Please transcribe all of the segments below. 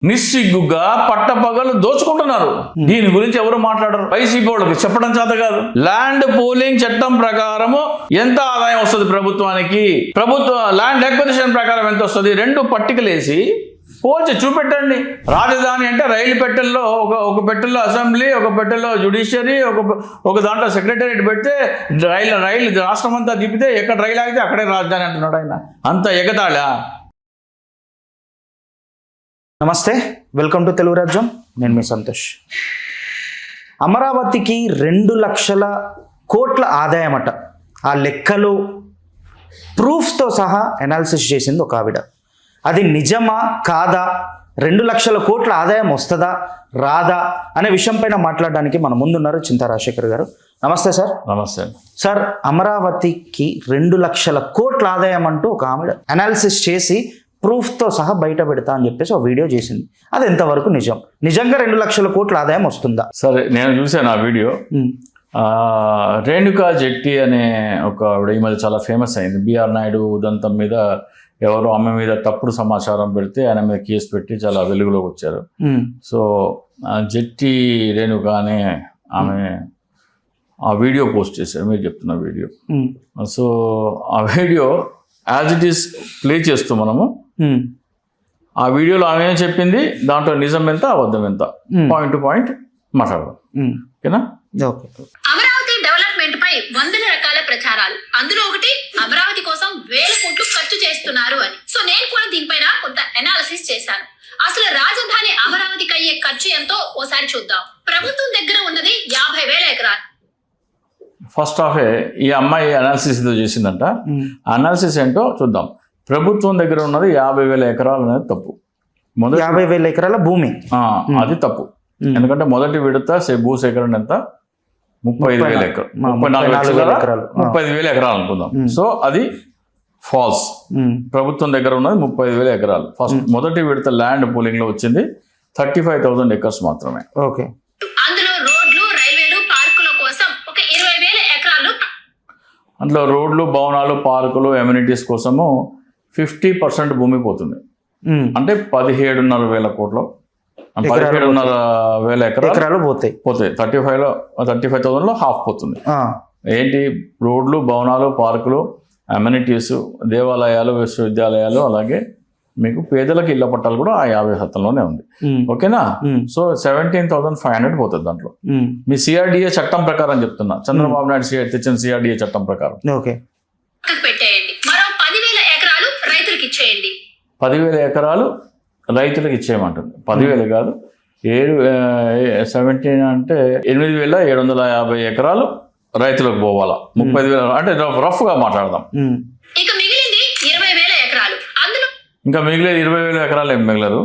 నిస్సిగ్గుగా పట్టపగలు దోచుకుంటున్నారు. దీని గురించి ఎవరు మాట్లాడరు. వైసీపీ వాళ్ళకి చెప్పడం చేత కాదు. ల్యాండ్ పూలింగ్ చట్టం ప్రకారము ఎంత ఆదాయం వస్తుంది ప్రభుత్వానికి, ప్రభుత్వ ల్యాండ్ అక్విజిషన్ ప్రకారం ఎంత వస్తుంది, రెండు పట్టికలేసి పోల్చి చూపెట్టండి. రాజధాని అంటే రైలు పెట్టెల్లో ఒక పెట్టెల్లో అసెంబ్లీ, ఒక పెట్టెల్లో జ్యుడిషియరీ, ఒక దాంట్లో సెక్రటేరియట్ పెడితే రైలు రాష్ట్రం అంతా తిప్పితే ఎక్కడ రైలు ఆగితే అక్కడే రాజధాని అంటున్నాడు ఆయన. అంత ఎగతాళా? నమస్తే, వెల్కమ్ టు తెలుగు రాజ్యం. నేను మీ సంతోష్. అమరావతికి 2 లక్షల కోట్ల ఆదాయం అట. ఆ లెక్కలు ప్రూఫ్స్తో సహా అనాలిసిస్ చేసింది ఒక ఆవిడ. అది నిజమా కాదా, 2 లక్షల కోట్ల ఆదాయం వస్తుందా రాదా అనే విషయం పైన మాట్లాడడానికి మన ముందున్నారు చింతా రాజశేఖర్ గారు. నమస్తే సార్. నమస్తే సార్. అమరావతికి 2 లక్షల కోట్ల ఆదాయం అంటూ ఒక ఆవిడ అనాలిసిస్ చేసి ప్రూఫ్తో సహా బయట పెడతా అని చెప్పేసి ఒక వీడియో చేసింది. అది ఎంతవరకు నిజం? నిజంగా 2 లక్షల కోట్ల ఆదాయం వస్తుందా? సరే, నేను చూసాను ఆ వీడియో. రేణుకా జెట్టి అనే ఒక ఆవిడ ఈ మధ్య చాలా ఫేమస్ అయింది. బిఆర్ నాయుడు ఉదంతం మీద ఎవరు ఆమె మీద తప్పుడు సమాచారం పెడితే ఆయన మీద కేసు పెట్టి చాలా వెలుగులోకి వచ్చారు. సో జెట్టి రేణుకా అనే ఆమె ఆ వీడియో పోస్ట్ చేశారు, మీరు చెప్తున్న వీడియో. సో ఆ video as it is play చేస్తూ మనము ఆ వీడియోలో ఆమె ఏం చెప్పింది, దాంట్లో నిజం ఎంత అబద్ధం ఎంత పాయింట్ టు పాయింట్ మాట్లాడదాం. ఓకేనా? అమరావతి డెవలప్మెంట్ పై వందల రకాల ప్రచారాలు, అందులో ఒకటి అమరావతి కోసం 1000 కోట్లు ఖర్చు చేస్తున్నారు అని. సో నేను కూడా దీనిపైన కొంత అనాలిసిస్ చేశాను. అసలు రాజధాని అమరావతికి అయ్యే ఖర్చు ఎంతో ఓసారి చూద్దాం. ప్రభుత్వం దగ్గర ఉన్నది 50,000 ఎకరాలు. ఫస్ట్ ఆఫ్ ఈ అమ్మాయి అనాలిసిస్ ఏదో చేసిందంట. అనాలిసిస్ ఏంటో చూద్దాం. ప్రభుత్వం దగ్గర ఉన్నది 50,000 ఎకరాలు అనేది తప్పు. 50,000 ఎకరాల భూమి అది తప్పు. ఎందుకంటే మొదటి విడత భూసేకరణ ఎంత 35,000 ఎకరాలు, 35,000 ఎకరాలు అనుకుందాం. సో అది ఫాల్స్. ప్రభుత్వం దగ్గర ఉన్నది 35,000 ఎకరాలు. ఫస్ట్ మొదటి విడత ల్యాండ్ పూలింగ్ లో వచ్చింది 35,000 ఎకర్స్ మాత్రమే. ఓకే. అందులో రోడ్లు, రైల్వేలు, పార్కుల కోసం ఒక 20,000 ఎకరాలు. అందులో రోడ్లు, భవనాలు, పార్కులు, ఎమ్యూనిటీస్ కోసము 50% భూమి పోతుంది. అంటే 17,500 కోట్లు, 17,500 ఎకరాలు పోతాయి. 35,000లో హాఫ్ పోతుంది. ఏంటి? రోడ్లు, భవనాలు, పార్కులు, అమ్యూనిటీస్, దేవాలయాలు, విశ్వవిద్యాలయాలు, అలాగే మీకు పేదలకు ఇళ్ల పట్టాలు కూడా ఆ 50% ఉంది. ఓకేనా? సో 17,500 పోతుంది దాంట్లో. మీ సిఆర్డిఏ చట్టం ప్రకారం చెప్తున్నా, చంద్రబాబు నాయుడు తెచ్చిన సిఆర్డిఏ చట్టం ప్రకారం. ఓకే. పెట్టేయండి. మరో 10,000 ఎకరాలు రైతులకు ఇచ్చేయండి. 10,000 ఎకరాలు రైతులకు ఇచ్చేయమంటుంది. 10,000 కాదు, 17 అంటే 8,750 ఎకరాలు రైతులకు పోవాలా. 30,000 అంటే రఫ్గా మాట్లాడదాం. ఇక మిగిలింది 20,000 ఎకరాలు. అందులో ఇంకా మిగిలేదు 20,000 ఎకరాలు ఏం మిగలదు.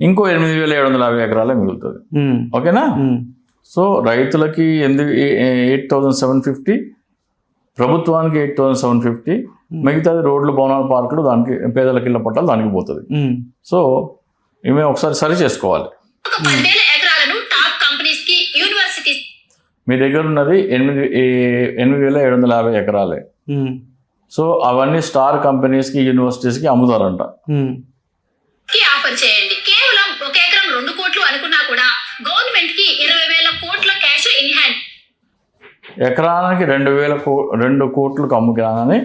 ఇంకో 8,750 ఎకరాలే మిగులుతుంది. ఓకేనా? సో రైతులకి 8,750, ప్రభుత్వానికి 8,750, మిగతాది రోడ్లు, భవనాలు, పార్కులు, దానికి పేదలకు ఇళ్ల పట్టాలు దానికి పోతుంది. సో ఇవి ఒకసారి సరి చేసుకోవాలి. 10,000 ఎకరాలను టాప్ కంపెనీస్ కి, యూనివర్సిటీస్. మీ దగ్గర ఉన్నది 8,750 ఎకరాలే. సో అవన్నీ స్టార్ కంపెనీస్ కి, యూనివర్సిటీస్ కి అమ్ముతారంట. ఆఫర్ చేయండి. కేవలం 1 ఎకరం 2 కోట్లు అనుకున్నా కూడా గవర్నమెంట్ కి 20,000 కోట్ల క్యాష్ ఇన్ హ్యాండ్. ఎకరానికి 2 కోట్లకు అమ్ముకురానని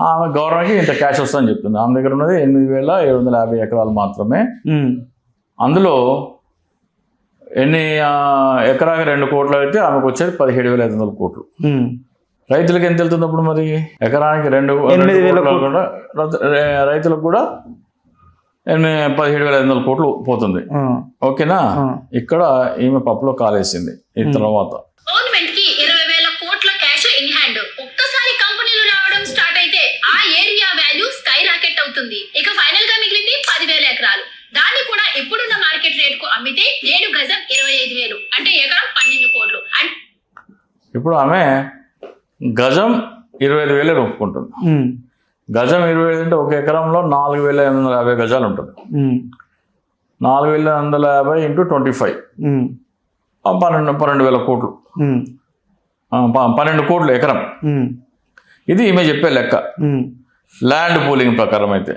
ఆమె గవర్నమెంట్కి ఇంత క్యాష్ వస్తుందని చెప్తుంది. ఆమె దగ్గర ఉన్నది 8,750 ఎకరాలు మాత్రమే. అందులో ఎకరాకి 2 కోట్లు అయితే ఆమెకు వచ్చేది 17,500 కోట్లు. రైతులకు ఎంత వెళ్తుంది అప్పుడు? మరి ఎకరానికి 2,000 రైతులకు కూడా 17,500 కోట్లు పోతుంది. ఓకేనా? ఇక్కడ ఈమె పప్పులో కాలేసింది. ఈ తర్వాత గవర్నమెంట్ కి 20,000 కోట్ల క్యాష్ ఇన్ హ్యాండ్. ఒక్కసారి కంపెనీలు రావడం స్టార్ట్ అయితే ఆ ఏరియా వాల్యూ స్కై రాకెట్ అవుతుంది. ఇక ఫైనల్ గా మిగిలింది 10,000 ఎకరాలు. దాన్ని కూడా ఇప్పుడున్న మార్కెట్ రేట్ కు అమ్మితే 7 గజం 25,000, అంటే ఎకరం 12 కోట్లు. ఇప్పుడు ఆమె గజం 25,000 ఒప్పుకుంటుంది. గజం 25 అంటే ఒక ఎకరంలో 4,850 గజాలు ఉంటుంది. 4,850 ఇంటూ 25 12,000 కోట్లు. 12 కోట్లు ఎకరం. ఇది ఈమె చెప్పే లెక్క ల్యాండ్ పూలింగ్ ప్రకారం. అయితే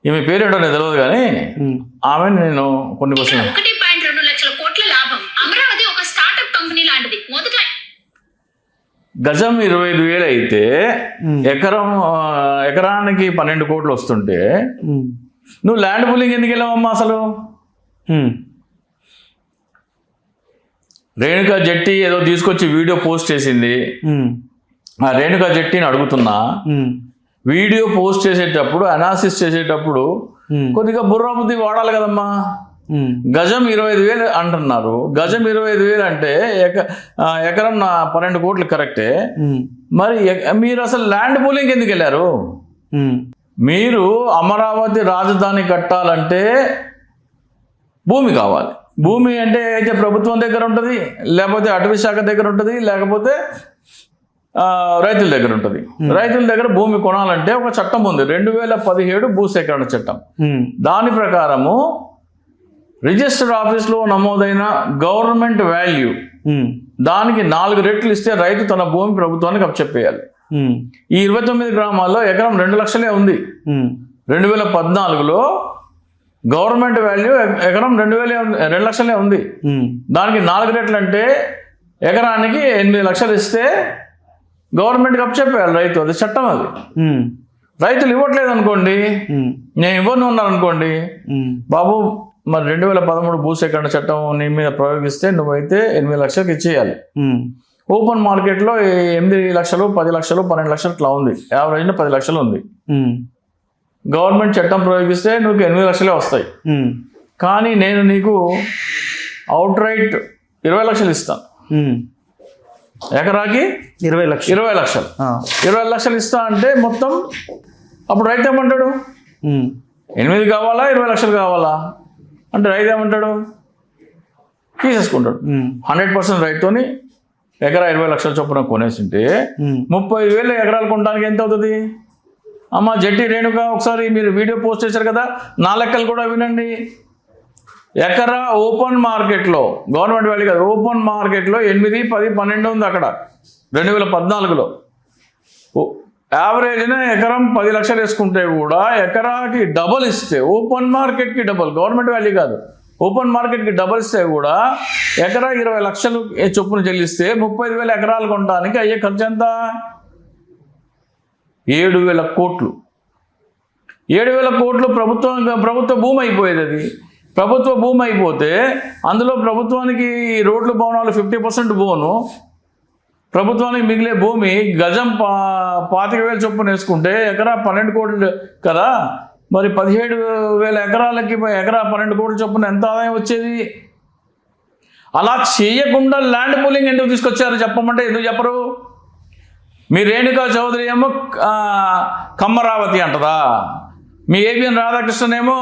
ఈమె పేరేంటో నాకు తెలియదు కానీ ఆమె నేను కొన్ని క్వశ్చన్ 1.2 లక్షల కోట్ల లాభం. అమరావతి ఒక స్టార్టప్ కంపెనీ లాంటిది. మొదట గజం 25,000 అయితే ఎకరానికి 12 కోట్లు వస్తుంటే నువ్వు ల్యాండ్ పూలింగ్ ఎందుకు వెళ్ళావమ్మా అసలు? రేణుకా జెట్టి ఏదో తీసుకొచ్చి వీడియో పోస్ట్ చేసింది. ఆ రేణుకా జెట్టిని అడుగుతున్నా, వీడియో పోస్ట్ చేసేటప్పుడు అనాలిసిస్ చేసేటప్పుడు కొద్దిగా బుర్రా బుద్ధి వాడాలి కదమ్మా. గజం 25,000 అంటున్నారు. గజం 25,000 అంటే ఎకరం 12 కోట్లు కరెక్టే. మరి మీరు అసలు ల్యాండ్ పూలింగ్ ఎందుకు వెళ్ళారు? మీరు అమరావతి రాజధాని కట్టాలంటే భూమి కావాలి. భూమి అంటే అయితే ప్రభుత్వం దగ్గర ఉంటుంది, లేకపోతే అటవీ శాఖ దగ్గర ఉంటుంది, లేకపోతే రైతుల దగ్గర ఉంటుంది. రైతుల దగ్గర భూమి కొనాలంటే ఒక చట్టం ఉంది, 2017 భూసేకరణ చట్టం. దాని ప్రకారము రిజిస్టర్ ఆఫీస్లో నమోదైన గవర్నమెంట్ వాల్యూ దానికి 4 రెట్లు ఇస్తే రైతు తన భూమి ప్రభుత్వానికి అప్పచెప్పేయాలి. ఈ 29 గ్రామాల్లో ఎకరం 2 లక్షలే ఉంది. 2014లో గవర్నమెంట్ వాల్యూ ఎకరం 2 లక్షలే ఉంది. దానికి 4 రెట్లు అంటే ఎకరానికి 8 లక్షలు ఇస్తే గవర్నమెంట్కి అప్పచెప్పేయాలి రైతు. అది చట్టం. అది రైతులు ఇవ్వట్లేదు అనుకోండి, నేను ఇవ్వను ఉన్నారు అనుకోండి, బాబు మరి 2013 భూసేకరణ చట్టం నీ మీద ప్రయోగిస్తే నువ్వైతే 8 లక్షలకు ఇచ్చేయాలి. ఓపెన్ మార్కెట్లో 8 లక్షలు, 10 లక్షలు, 12 లక్షలు ఇట్లా ఉంది. యావరేజ్న 10 లక్షలు ఉంది. గవర్నమెంట్ చట్టం ప్రయోగిస్తే నువ్వు 8 లక్షలే వస్తాయి. కానీ నేను నీకు అవుట్ రైట్ 20 లక్షలు ఇస్తాను. ఎకరాకి 20 లక్షలు 20 లక్షలు ఇస్తా అంటే మొత్తం అప్పుడు రైతు ఏమంటాడు? 8 కావాలా 20 లక్షలు కావాలా అంటే రైతు ఏమంటాడు? తీసేసుకుంటాడు. 100% రైతుని ఎకరా 20 లక్షల చొప్పున కొనేసింటే 30,000 ఎకరాలు కొనడానికి ఎంత అవుతుంది? అమ్మ జెట్టి రేణుక ఒకసారి మీరు వీడియో పోస్ట్ చేశారు కదా, నా లెక్కలు కూడా వినండి. ఎకరా ఓపెన్ మార్కెట్లో, గవర్నమెంట్ వాల్యూ కాదు, ఓపెన్ మార్కెట్లో 8, 10, 12 ఉంది అక్కడ 2014లో. యావరేజ్న ఎకరం 10 లక్షలు వేసుకుంటే కూడా ఎకరాకి డబల్ ఇస్తే, ఓపెన్ మార్కెట్కి డబల్, గవర్నమెంట్ వాల్యూ కాదు, ఓపెన్ మార్కెట్కి డబల్ ఇస్తే కూడా ఎకరా 20 లక్షలు చొప్పున చెల్లిస్తే 35,000 ఎకరాలు కొనడానికి అయ్యే ఖర్చు ఎంత? 7,000 కోట్లు. 7,000 కోట్లు ప్రభుత్వ భూమి అయిపోయేది. అది ప్రభుత్వ భూమి అయిపోతే అందులో ప్రభుత్వానికి రోడ్లు భవనాలు 50% బోను, ప్రభుత్వానికి మిగిలే భూమి గజం 25,000 చొప్పున వేసుకుంటే ఎకరా 12 కోట్లు కదా. మరి 17,000 ఎకరాలకి ఎకరా 12 కోట్ల చొప్పున ఎంత ఆదాయం వచ్చేది? అలా చేయకుండా ల్యాండ్ పూలింగ్ ఎందుకు తీసుకొచ్చారు చెప్పమంటే ఎందుకు చెప్పరు? మీ రేణుకా చౌదరి ఏమో కమ్మరావతి అంటదా, మీ ఏబిఎన్ రాధాకృష్ణన్ ఏమో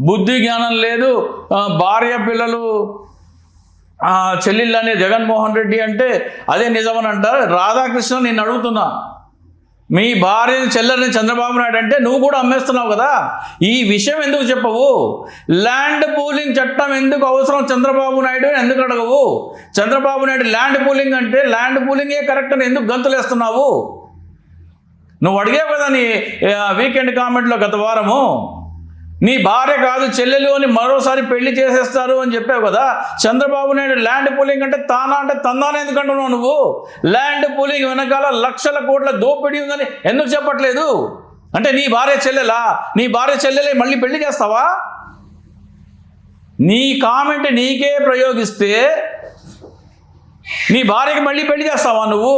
బుద్ధి జ్ఞానం లేదు, భార్య పిల్లలు చెల్లెళ్ళు అనే జగన్మోహన్ రెడ్డి అంటే అదే నిజమని అంటారు. రాధాకృష్ణ నేను అడుగుతున్నా, మీ భార్య చెల్లెల్ని చంద్రబాబు నాయుడు అంటే నువ్వు కూడా అమ్మేస్తున్నావు కదా, ఈ విషయం ఎందుకు చెప్పవు? ల్యాండ్ పూలింగ్ చట్టం ఎందుకు అవసరం చంద్రబాబు నాయుడు ఎందుకు అడగవు? చంద్రబాబు నాయుడు ల్యాండ్ పూలింగ్ అంటే ల్యాండ్ పూలింగే కరెక్ట్ అని ఎందుకు గంతులేస్తున్నావు? నువ్వు అడిగావు కదా నీ వీకెండ్ కామెంట్లో గత వారము, నీ భార్య కాదు చెల్లెలు అని మరోసారి పెళ్లి చేసేస్తారు అని చెప్పావు కదా. చంద్రబాబు నాయుడు ల్యాండ్ పూలింగ్ అంటే తానా అంటే తందానే ఎందుకంటున్నావు నువ్వు? ల్యాండ్ పూలింగ్ వెనకాల లక్షల కోట్ల దోపిడీ ఉందని ఎందుకు చెప్పట్లేదు? అంటే నీ భార్య చెల్లెలా? నీ భార్య చెల్లెలే మళ్ళీ పెళ్లి చేస్తావా? నీ కామెంట్ నీకే ప్రయోగిస్తే నీ భార్యకి మళ్ళీ పెళ్లి చేస్తావా నువ్వు?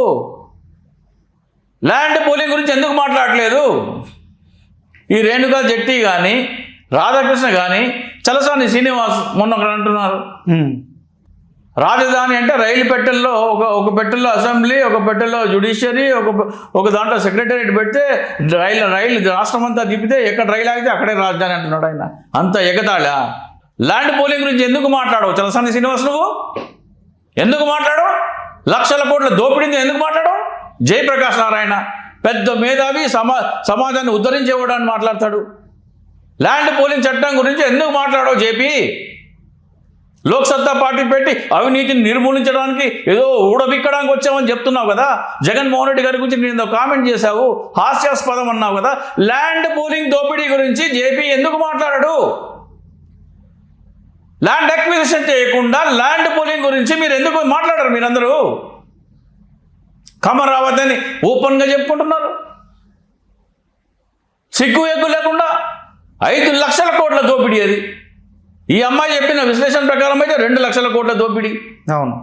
ల్యాండ్ పూలింగ్ గురించి ఎందుకు మాట్లాడలేదు? ఈ రేణుకా జెట్టి కానీ రాధాకృష్ణ కానీ చలసాని శ్రీనివాస్ మొన్న ఒకరు అంటున్నారు, రాజధాని అంటే రైలు పెట్టెల్లో ఒక పెట్టెల్లో అసెంబ్లీ, ఒక పెట్టెల్లో జ్యుడిషియరీ, ఒక దాంట్లో సెక్రటేరియట్ పెడితే రైలు రాష్ట్రం అంతా తిప్పితే ఎక్కడ రైలు ఆగితే అక్కడే రాజధాని అంటున్నాడు ఆయన. అంత ఎగతాళా? ల్యాండ్ పూలింగ్ గురించి ఎందుకు మాట్లాడవు చలసాని శ్రీనివాస్? నువ్వు ఎందుకు మాట్లాడవు? లక్షల కోట్ల దోపిడీని ఎందుకు మాట్లాడవు? జయప్రకాష్ నారాయణ పెద్ద మేధావి, సమాజాన్ని ఉద్ధరించేవాడు అని మాట్లాడతాడు. ల్యాండ్ పూలింగ్ చట్టం గురించి ఎందుకు మాట్లాడవు జేపీ? లోక్సత్తా పార్టీ పెట్టి అవినీతిని నిర్మూలించడానికి ఏదో ఊడబిక్కడానికి వచ్చామని చెప్తున్నావు కదా. జగన్మోహన్ రెడ్డి గారి గురించి నేను కామెంట్ చేశావు, హాస్యాస్పదం అన్నావు కదా. ల్యాండ్ పూలింగ్ దోపిడీ గురించి జేపీ ఎందుకు మాట్లాడాడు? ల్యాండ్ అక్విజిషన్ చేయకుండా ల్యాండ్ పూలింగ్ గురించి మీరు ఎందుకు మాట్లాడరు? మీరందరూ అమరావతి అని ఓపెన్గా చెప్పుకుంటున్నారు, సిగ్గు ఎగ్గు లేకుండా. 5 లక్షల కోట్ల దోపిడీ అది. ఈ అమ్మాయి చెప్పిన విశ్లేషణ ప్రకారం అయితే 2 లక్షల కోట్ల దోపిడీ. అవును.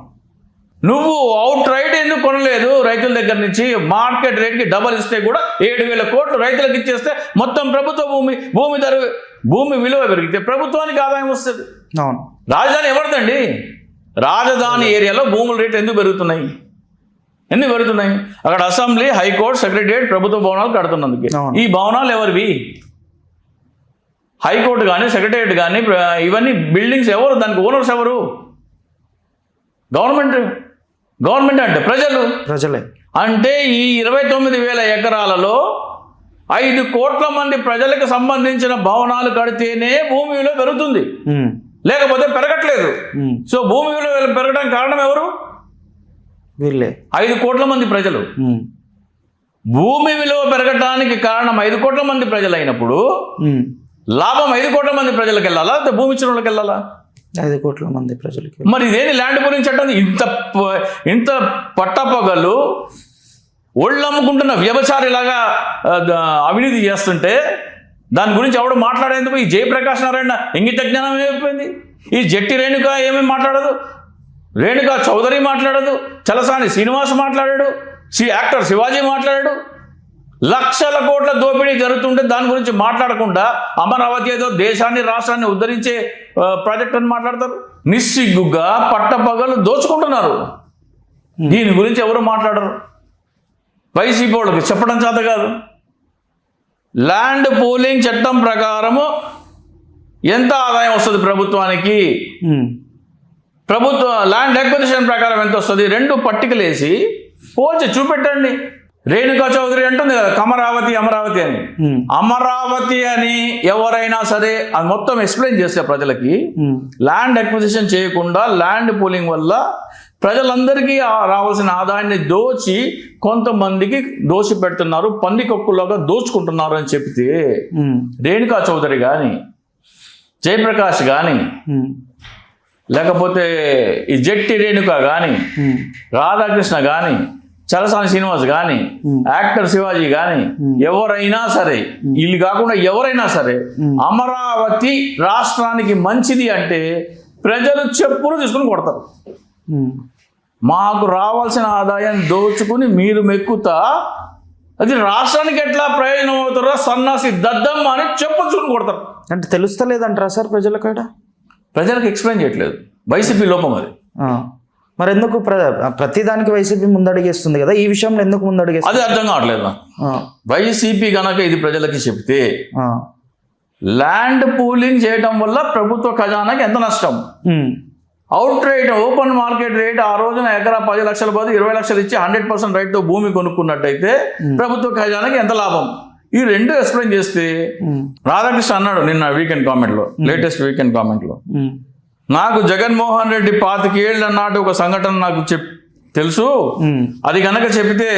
నువ్వు అవుట్ రైట్ ఎందుకు కొనలేదు? రైతుల దగ్గర నుంచి మార్కెట్ రేట్కి డబల్ ఇస్తే కూడా 7,000 కోట్లు రైతులకు ఇచ్చేస్తే మొత్తం ప్రభుత్వ భూమి విలువ పెరిగితే ప్రభుత్వానికి ఆదాయం వస్తుంది. అవును. రాజధాని ఎవరిదండి? రాజధాని ఏరియాలో భూముల రేట్లు ఎందుకు పెరుగుతున్నాయి? అక్కడ అసెంబ్లీ, హైకోర్టు, సెక్రటరియట్, ప్రభుత్వ భవనాలు కడుతున్నందుకు. ఈ భవనాలు ఎవరివి? హైకోర్టు కానీ, సెక్రటరియట్ కానీ, ఇవన్నీ బిల్డింగ్స్ ఎవరు? దానికి ఓనర్స్ ఎవరు? గవర్నమెంట్ అంటే ప్రజలే. అంటే ఈ 29,000 ఎకరాలలో 5 కోట్ల మంది ప్రజలకు సంబంధించిన భవనాలు కడితేనే భూమి విలువ పెరుగుతుంది, లేకపోతే పెరగట్లేదు. సో భూమి విలువ పెరగడానికి కారణం ఎవరు? వీళ్ళే, 5 కోట్ల మంది ప్రజలు. భూమి విలువ పెరగడానికి కారణం 5 కోట్ల మంది ప్రజలు అయినప్పుడు లాభం 5 కోట్ల మంది ప్రజలకు వెళ్ళాలా, భూమి ఇచ్చిన వాళ్ళకి వెళ్ళాలా? 5 కోట్ల మంది ప్రజలకి. మరి ఇదేంటి ల్యాండ్ పూలింగ్ చట్టం? ఇంత పట్టపగలు ఒళ్ళు అమ్ముకుంటున్న వ్యభిచారిలాగా అవినీతి చేస్తుంటే దాని గురించి ఎవడు మాట్లాడేందుకు? ఈ జయప్రకాష్ నారాయణ ఇంగిత జ్ఞానం ఏమైపోయింది? ఈ జట్టి రేణుక ఏమేమి మాట్లాడదు, రేణుకా చౌదరి మాట్లాడదు, చలసాని శ్రీనివాస్ మాట్లాడాడు, యాక్టర్ శివాజీ మాట్లాడాడు. లక్షల కోట్ల దోపిడీ జరుగుతుంటే దాని గురించి మాట్లాడకుండా అమరావతి ఏదో దేశాన్ని రాష్ట్రాన్ని ఉద్ధరించే ప్రాజెక్ట్ అని మాట్లాడతారు. నిస్సిగ్గుగా పట్టపగలు దోచుకుంటున్నారు. దీని గురించి ఎవరు మాట్లాడరు. వైసీపీ వాళ్ళకి చెప్పడం చేత కాదు. ల్యాండ్ పూలింగ్ చట్టం ప్రకారము ఎంత ఆదాయం వస్తుంది ప్రభుత్వానికి, ప్రభుత్వ ల్యాండ్ అక్విజిషన్ ప్రకారం ఎంత వస్తుంది, 2 పట్టికలు వేసి పోల్చి చూపెట్టండి. రేణుకా చౌదరి అంటుంది కదా అమరావతి అని. అమరావతి అని ఎవరైనా సరే అది మొత్తం ఎక్స్ప్లెయిన్ చేస్తే ప్రజలకి, ల్యాండ్ అక్విజిషన్ చేయకుండా ల్యాండ్ పూలింగ్ వల్ల ప్రజలందరికీ రావాల్సిన ఆదాయాన్ని దోచి కొంతమందికి దోచి పెడుతున్నారు, పందికొక్కులాగా దోచుకుంటున్నారు అని చెప్తే రేణుకా చౌదరి కానీ, జయప్రకాష్ కానీ, లేకపోతే ఈ జట్టి రేణుక కానీ, రాధాకృష్ణ కానీ, చలసాని శ్రీనివాస్ కానీ, యాక్టర్ శివాజీ కానీ, ఎవరైనా సరే, వీళ్ళు కాకుండా ఎవరైనా సరే అమరావతి రాష్ట్రానికి మంచిది అంటే ప్రజలు చెప్పులు తీసుకుని కొడతారు. మాకు రావాల్సిన ఆదాయం దోచుకుని మీరు మెక్కుతా అది రాష్ట్రానికి ఎట్లా ప్రయోజనం అవుతారో సన్నాసి దద్దమ్మ అని చెప్పులు కొడతారు. అంటే తెలుస్తలేదంటారా సార్ ప్రజలకు ఎక్స్ప్లెయిన్ చేయట్లేదు. వైసీపీ లోపం అది. మరి ఎందుకు ప్రతిదానికి వైసీపీ ముందడిగేస్తుంది కదా, ఈ విషయంలో ఎందుకు ముందడిగేస్తుంది? అది అర్థం కావట్లేదు. వైసీపీ గనక ఇది ప్రజలకి చెప్తే ల్యాండ్ పూలింగ్ చేయడం వల్ల ప్రభుత్వ ఖజానాకి ఎంత నష్టం, out rate open market rate ఆ రోజున ఎకరా 10 లక్షల బదులు 20 లక్షలు ఇచ్చి 100% రైట్తో భూమి కొనుక్కున్నట్టయితే ప్రభుత్వ ఖజానాకి ఎంత లాభం, ఈ 2 ఎక్స్ప్లెయిన్ చేస్తే రాధాకృష్ణ అన్నాడు నిన్న లేటెస్ట్ వీకెండ్ కామెంట్లో, నాకు జగన్మోహన్ రెడ్డి 25 ఏళ్ల నాటి ఒక సంఘటన నాకు తెలుసు, అది గనక చెప్తే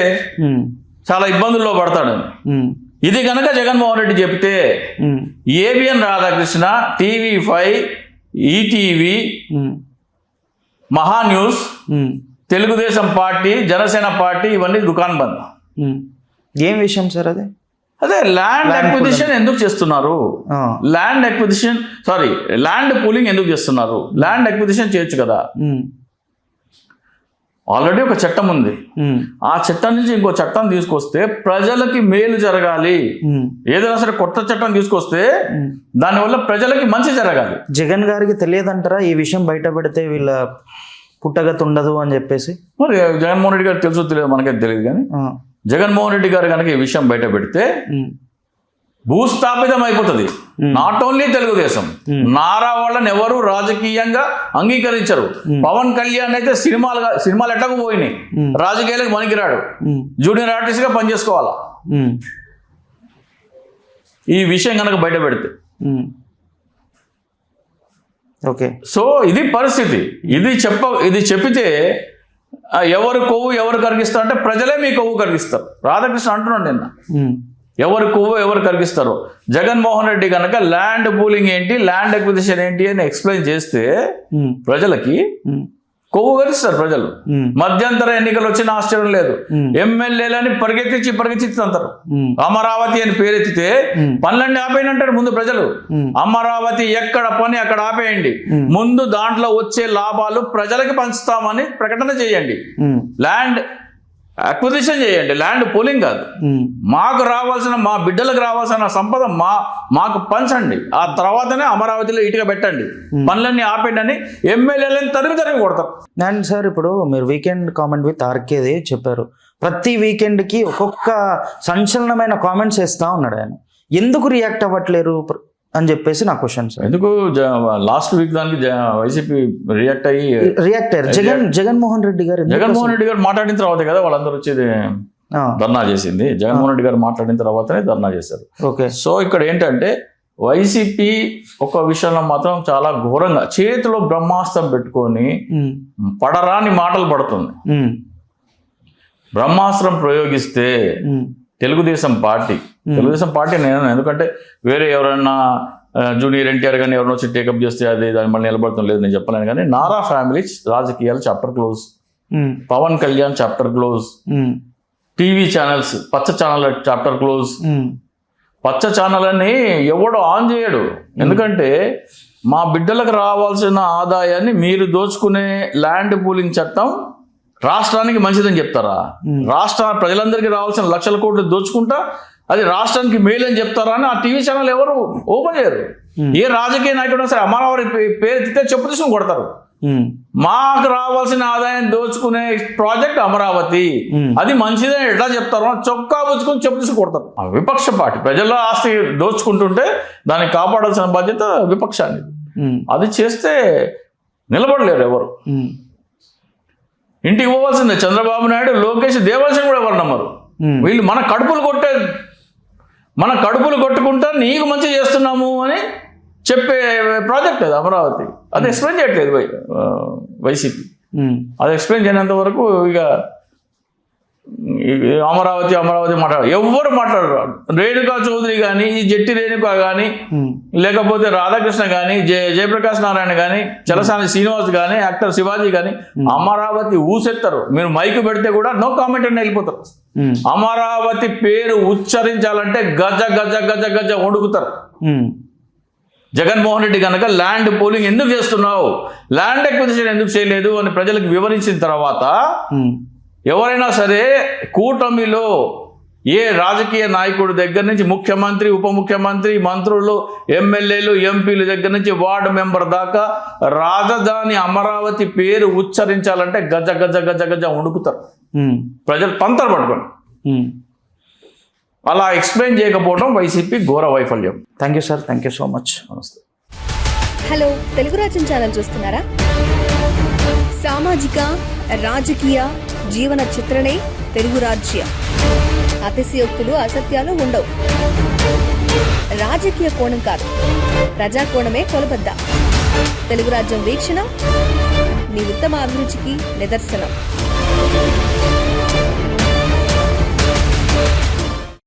చాలా ఇబ్బందుల్లో పడతాడని. ఇది గనక జగన్మోహన్ రెడ్డి చెప్తే ABN Radhakrishna, TV5, ETV, Maha News, Telugu Desam party, Janasena party ఇవన్నీ దుకాణం బంద్. ఏం విషయం సార్ అదే ల్యాండ్ అక్విజిషన్ ఎందుకు చేస్తున్నారు, ల్యాండ్ పూలింగ్ ఎందుకు చేస్తున్నారు? ల్యాండ్ అక్విజిషన్ చేయొచ్చు కదా, ఆల్రెడీ ఒక చట్టం ఉంది. ఆ చట్టం నుంచి ఇంకో చట్టం తీసుకొస్తే ప్రజలకి మేలు జరగాలి. ఏదైనా సరే కొత్త చట్టం తీసుకొస్తే దానివల్ల ప్రజలకి మంచి జరగాలి. జగన్ గారికి తెలియదంటారా ఈ విషయం బయట పెడితే వీళ్ళ పుట్టగతి ఉండదు అని చెప్పేసి? మరి జగన్మోహన్ రెడ్డి గారికి తెలుసు తెలియదు మనకైతే తెలియదు, కానీ జగన్మోహన్ రెడ్డి గారు కనుక ఈ విషయం బయట పెడితే భూస్థాపితం అయిపోతుంది. నాట్ ఓన్లీ తెలుగుదేశం, నారా వాళ్ళని ఎవరు రాజకీయంగా అంగీకరించరు. పవన్ కళ్యాణ్ అయితే సినిమాలు ఎట్టకు పోయినాయి, రాజకీయాలకు పనికిరాడు, జూనియర్ ఆర్టిస్ట్ గా పనిచేసుకోవాలా. ఈ విషయం కనుక బయట పెడితే ఓకే. సో ఇది పరిస్థితి. ఇది చెప్పితే ఎవరు కొవ్వు ఎవరు కరిగిస్తారు అంటే ప్రజలే మీ కొవ్వు కరిగిస్తారు. రాధాకృష్ణ అంటున్నాడు నిన్న, ఎవరు కొవ్వు ఎవరు కరిగిస్తారు. జగన్మోహన్ రెడ్డి కనుక ల్యాండ్ పూలింగ్ ఏంటి, ల్యాండ్ అక్విజిషన్ ఏంటి అని ఎక్స్ప్లెయిన్ చేస్తే ప్రజలకి కొవ్వు కరిస్తారు ప్రజలు. మధ్యంతర ఎన్నికలు వచ్చిన ఆశ్చర్యం లేదు. ఎమ్మెల్యేలని పరిగెత్తించారు. అమరావతి అని పేరెత్తితే పనులన్నీ ఆపేయంటారు ముందు ప్రజలు. అమరావతి ఎక్కడ పని అక్కడ ఆపేయండి, ముందు దాంట్లో వచ్చే లాభాలు ప్రజలకి పంచుతామని ప్రకటన చేయండి. ల్యాండ్ అక్విజిషన్ చేయండి, ల్యాండ్ పూలింగ్ కాదు. మాకు రావాల్సిన, మా బిడ్డలకు రావాల్సిన సంపద మాకు పంచండి, ఆ తర్వాతనే అమరావతిలో ఇటుక పెట్టండి, పనులన్నీ ఆపండి అని ఎమ్మెల్యేలను తరిమి కొడతారు. అండ్ సార్, ఇప్పుడు మీరు వీకెండ్ కామెంట్ విత్ ఆర్కేది చెప్పారు, ప్రతి వీకెండ్కి ఒక్కొక్క సంచలనమైన కామెంట్స్ వేస్తూ ఉన్నాడు ఆయన. ఎందుకు రియాక్ట్ అవ్వట్లేరు అని చెప్పేసి నా క్వశ్చన్ సార్. ఎందుకు లాస్ట్ వీక్ దానికి వైసీపీ రియాక్ట్ అయ్యారు. జగన్మోహన్ రెడ్డి గారు మాట్లాడిన తర్వాత కదా వాళ్ళందరూ వచ్చేది ధర్నా చేసింది. జగన్మోహన్ రెడ్డి గారు మాట్లాడిన తర్వాతనే ధర్నా చేశారు. ఓకే. సో ఇక్కడ ఏంటంటే వైసీపీ ఒక విషయంలో మాత్రం చాలా ఘోరంగా చేతిలో బ్రహ్మాస్త్రం పెట్టుకొని పడరాని మాటలు పడుతుంది. బ్రహ్మాస్త్రం ప్రయోగిస్తే తెలుగుదేశం పార్టీ నేను, ఎందుకంటే వేరే ఎవరైనా జూనియర్ ఎన్టీఆర్ కానీ ఎవరైనా వచ్చి టేకప్ చేస్తే అది దాని మళ్ళీ నిలబడటం లేదు నేను చెప్పలేను. కానీ నారా ఫ్యామిలీ రాజకీయాలు chapter close, Pawan Kalyan chapter close, TV channels పచ్చ ఛానల్ చాప్టర్ క్లోజ్. పచ్చ ఛానల్ అని ఎవడు ఆన్ చేయడు, ఎందుకంటే మా బిడ్డలకు రావాల్సిన ఆదాయాన్ని మీరు దోచుకునే ల్యాండ్ పూలింగ్ చట్టం రాష్ట్రానికి మంచిదని చెప్తారా? రాష్ట్ర ప్రజలందరికీ రావాల్సిన లక్షల కోట్లు దోచుకుంటా అది రాష్ట్రానికి మేలు అని చెప్తారా అని ఆ టీవీ ఛానల్ ఎవరు ఓపెన్ చేయరు. ఏ రాజకీయ నాయకుడు సరే అమరావతి పేరు ఎత్తితే చెప్పు తీసుకుని కొడతారు. మాకు రావాల్సిన ఆదాయం దోచుకునే ప్రాజెక్ట్ అమరావతి, అది మంచిదని ఎట్లా చెప్తారు? చొక్కా పుచ్చుకొని చెప్పు తీసుకుని కొడతారు. విపక్ష పార్టీ ప్రజల ఆస్తి దోచుకుంటుంటే దాన్ని కాపాడాల్సిన బాధ్యత విపక్షాన్ని. అది చేస్తే నిలబడలేరు ఎవరు. ఇంటికి పోవాల్సిందే చంద్రబాబు నాయుడు, లోకేష్, దేవాలయం కూడా ఎవరు నమ్మరు. వీళ్ళు మన కడుపులు కొట్టుకుంటా నీకు మంచి చేస్తున్నాము అని చెప్పే ప్రాజెక్ట్ అది అమరావతి. అది ఎక్స్ప్లెయిన్ చేయట్లేదు వైసీపీ. అది ఎక్స్ప్లెయిన్ చేయనంత వరకు ఇక అమరావతి ఎవరు మాట్లాడరు. రేణుకా చౌదరి కానీ, ఈ జట్టి రేణుకా కానీ, లేకపోతే రాధాకృష్ణ కానీ, జయప్రకాష్ నారాయణ కానీ, చలసాని శ్రీనివాస్ కానీ, యాక్టర్ శివాజీ కానీ అమరావతి ఊసెత్తారు. మీరు మైక్ పెడితే కూడా నో కామెంట్ అని వెళ్ళిపోతారు. అమరావతి పేరు ఉచ్చరించాలంటే గజ గజ గజ గజ వణుకుతారు. జగన్మోహన్ రెడ్డి కనుక ల్యాండ్ పూలింగ్ ఎందుకు చేస్తున్నావు, ల్యాండ్ ఎక్విజిషన్ ఎందుకు చేయలేదు అని ప్రజలకు వివరించిన తర్వాత ఎవరైనా సరే కూటమిలో ఏ రాజకీయ నాయకుడి దగ్గర నుంచి ముఖ్యమంత్రి, ఉప ముఖ్యమంత్రి, మంత్రులు, ఎమ్మెల్యేలు, ఎంపీల దగ్గర నుంచి వార్డు మెంబర్ దాకా రాజధాని అమరావతి పేరు ఉచ్చరించాలంటే గజ గజ గజ గజ వణుకుతారు. ప్రజలు పంతలు పట్టుకోండి. అలా ఎక్స్ప్లెయిన్ చేయకపోవడం వైసీపీ ఘోర వైఫల్యం. Thank you sir, thank you so much. నమస్తే. హలో, తెలుగు రాజ్యం ఛానల్ చూస్తున్నారా? సామాజిక, రాజకీయ, జీవన చిత్రణే తెలుగు రాజ్యం. అతిశయోక్తులు, అసత్యాలు ఉండవు. రాజకీయ కోణం కాదు, ప్రజా కోణమే కొలబద్ద. తెలుగు రాజ్యం వీక్షణ మీ ఉత్తమ అభిరుచికి నిదర్శనం.